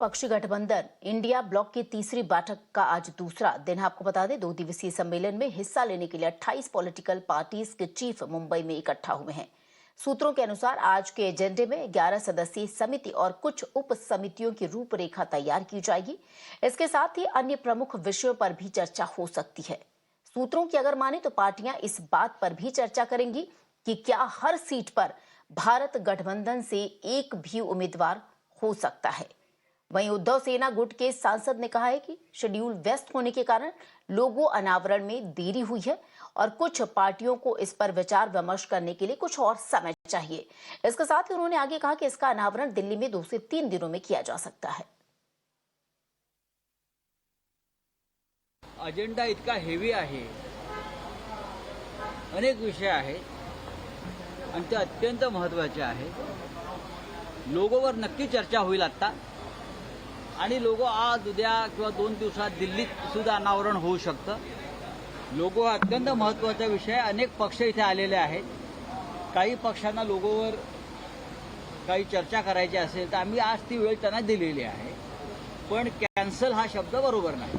पक्षी गठबंधन India block की तीसरी बैठक का आज दूसरा दिन है। आपको बता दें, 2 दिवसीय सम्मेलन में हिस्सा लेने के लिए 28 पॉलिटिकल पार्टीज के चीफ मुंबई में इकट्ठा हुए हैं। सूत्रों के अनुसार आज के एजेंडे में 11 सदस्यीय समिति और कुछ उप समितियों की रूपरेखा तैयार की जाएगी। इसके साथ ही अन्य प्रमुख विषयों पर भी चर्चा हो सकती है। सूत्रों की अगर माने तो पार्टियां इस बात पर भी चर्चा करेंगी कि क्या हर सीट पर भारत गठबंधन से एक भी उम्मीदवार हो सकता है। वहीं उद्धव सेना गुट के सांसद ने कहा है कि शेड्यूल व्यस्त होने के कारण लोगो अनावरण में देरी हुई है और कुछ पार्टियों को इस पर विचार विमर्श करने के लिए कुछ और समय चाहिए। इसके साथ ही उन्होंने आगे कहा कि इसका अनावरण दिल्ली में 2 से 3 दिनों में किया जा सकता है। अजेंडा इतका हेवी आहे, अनेक विषय आहेत आणि ते अत्यंत महत्त्वाचे आहेत। लोगोवर नक्की चर्चा होईल आता आणि लोगो आज उद्या किंवा 2 दिवसात दिल्लीत सुद्धा अनावरण होऊ शकतं। लोगो हा अत्यंत महत्त्वाचा विषय आहे। अनेक पक्ष इथे आलेले आहेत। काही पक्षांना लोगोवर काही चर्चा करायची असेल तर आम्ही आज ती वेळ त्यांना दिलेली आहे, पण कॅन्सल हा शब्द बरोबर नाही।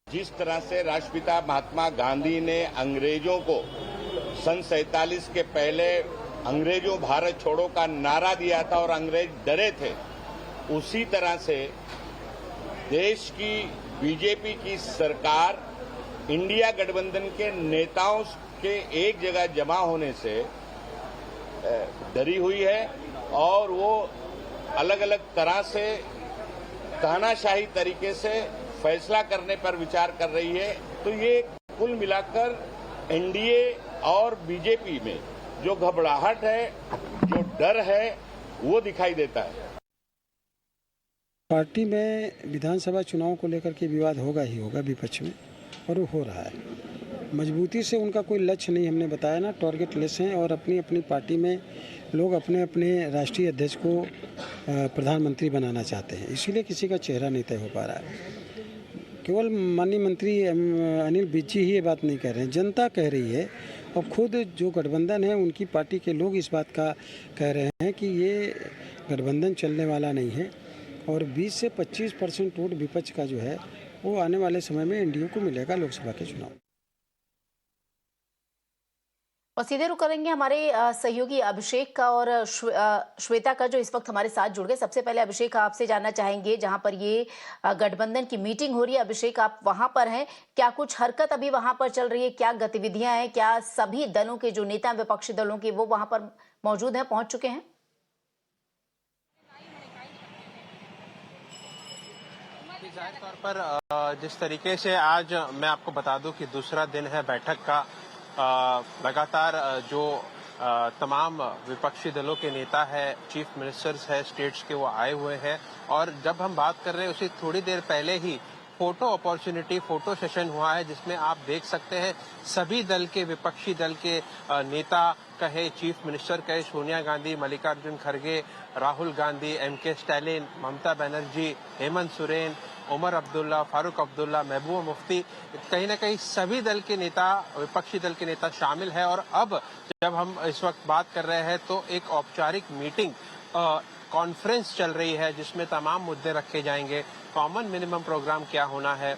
जिस तरह से राष्ट्रपिता महात्मा गांधी ने अंग्रेजों को सन 47 के पहले अंग्रेजों भारत छोड़ो का नारा दिया था और अंग्रेज डरे थे, उसी तरह से देश की बीजेपी की सरकार इंडिया गठबंधन के नेताओं के एक जगह जमा होने से डरी हुई है और वो अलग अलग तरह से तानाशाही तरीके से फैसला करने पर विचार कर रही है। तो ये कुल मिलाकर एनडीए और बीजेपी में जो घबराहट है, जो डर है, वो दिखाई देता है। पार्टी में विधानसभा चुनाव को लेकर के विवाद होगा ही होगा विपक्ष में, और वो हो रहा है। मजबूती से उनका कोई लक्ष्य नहीं हमने बताया ना, टारगेट लेस हैं और अपनी अपनी पार्टी में लोग अपने अपने राष्ट्रीय अध्यक्ष को प्रधानमंत्री बनाना चाहते हैं, इसीलिए किसी का चेहरा नहीं तय हो पा रहा है। केवल माननीय मंत्री अनिल विज जी ही ये बात नहीं कह रहे हैं, जनता कह रही है और खुद जो गठबंधन है उनकी पार्टी के लोग इस बात का कह रहे हैं कि ये गठबंधन चलने वाला नहीं है और 20 से 25% वोट विपक्ष का जो है वो आने वाले समय में एनडीए को मिलेगा लोकसभा के चुनाव। और सीधे रुक करेंगे हमारे सहयोगी अभिषेक का और श्वेता का, जो इस वक्त हमारे साथ जुड़ गए। सबसे पहले अभिषेक, आपसे जानना चाहेंगे, जहां पर ये गठबंधन की मीटिंग हो रही है, अभिषेक आप वहां पर हैं, क्या कुछ हरकत अभी वहां पर चल रही है, क्या गतिविधियां हैं, क्या सभी दलों के जो नेता विपक्षी दलों के वो वहां पर मौजूद हैं, पहुंच चुके हैं? जाहिर तौर पर जिस तरीके से आज मैं आपको बता दूं कि दूसरा दिन है बैठक का, लगातार जो तमाम विपक्षी दलों के नेता है, चीफ मिनिस्टर्स है स्टेट्स के, वो आए हुए हैं। और जब हम बात कर रहे हैं उसी थोड़ी देर पहले ही फोटो अपॉर्चुनिटी फोटो सेशन हुआ है, जिसमें आप देख सकते हैं सभी दल के, विपक्षी दल के नेता कहे, चीफ मिनिस्टर कहे, सोनिया गांधी, मल्लिकार्जुन खड़गे, राहुल गांधी, एमके स्टैलिन, ममता बनर्जी, हेमंत सोरेन, उमर अब्दुल्ला, फारूक अब्दुल्ला, महबूबा मुफ्ती, कहीं ना कहीं सभी दल के नेता, विपक्षी दल के नेता शामिल है। और अब जब हम इस वक्त बात कर रहे हैं तो एक औपचारिक मीटिंग कॉन्फ्रेंस चल रही है, जिसमें तमाम मुद्दे रखे जाएंगे। कॉमन मिनिमम प्रोग्राम क्या होना है,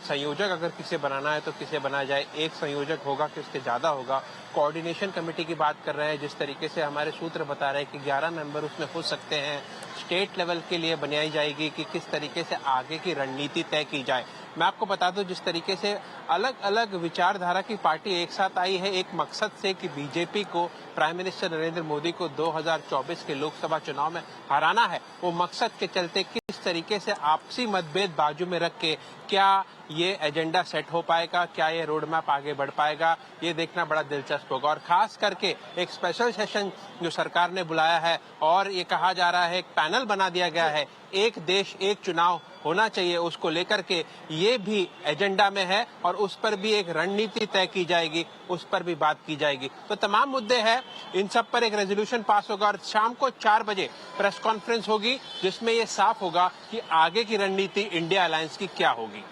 संयोजक अगर किसे बनाना है तो किसे बनाया जाए, एक संयोजक होगा कि उसके ज्यादा होगा। कोऑर्डिनेशन कमेटी की बात कर रहे हैं, जिस तरीके से हमारे सूत्र बता रहे हैं कि 11 मेंबर उसमें हो सकते हैं। स्टेट लेवल के लिए बनाई जाएगी कि किस तरीके से आगे की रणनीति तय की जाए। मैं आपको बता दूं, जिस तरीके से अलग अलग विचारधारा की पार्टी एक साथ आई है एक मकसद से कि बीजेपी को, प्राइम मिनिस्टर नरेंद्र मोदी को 2024 के लोकसभा चुनाव में हराना है, वो मकसद के चलते किस तरीके से आपसी मतभेद बाजू में रख के क्या ये एजेंडा सेट हो पाएगा, क्या ये रोड मैप आगे बढ़ पाएगा, ये देखना बड़ा दिलचस्प होगा। और खास करके एक स्पेशल सेशन जो सरकार ने बुलाया है और ये कहा जा रहा है, एक पैनल बना दिया गया है, एक देश एक चुनाव होना चाहिए, उसको लेकर के ये भी एजेंडा में है और उस पर भी एक रणनीति तय की जाएगी, उस पर भी बात की जाएगी। तो तमाम मुद्दे हैं, इन सब पर एक रेजोल्यूशन पास होगा और शाम को 4 बजे प्रेस कॉन्फ्रेंस होगी, जिसमें ये साफ होगा कि आगे की रणनीति इंडिया अलायंस की क्या होगी।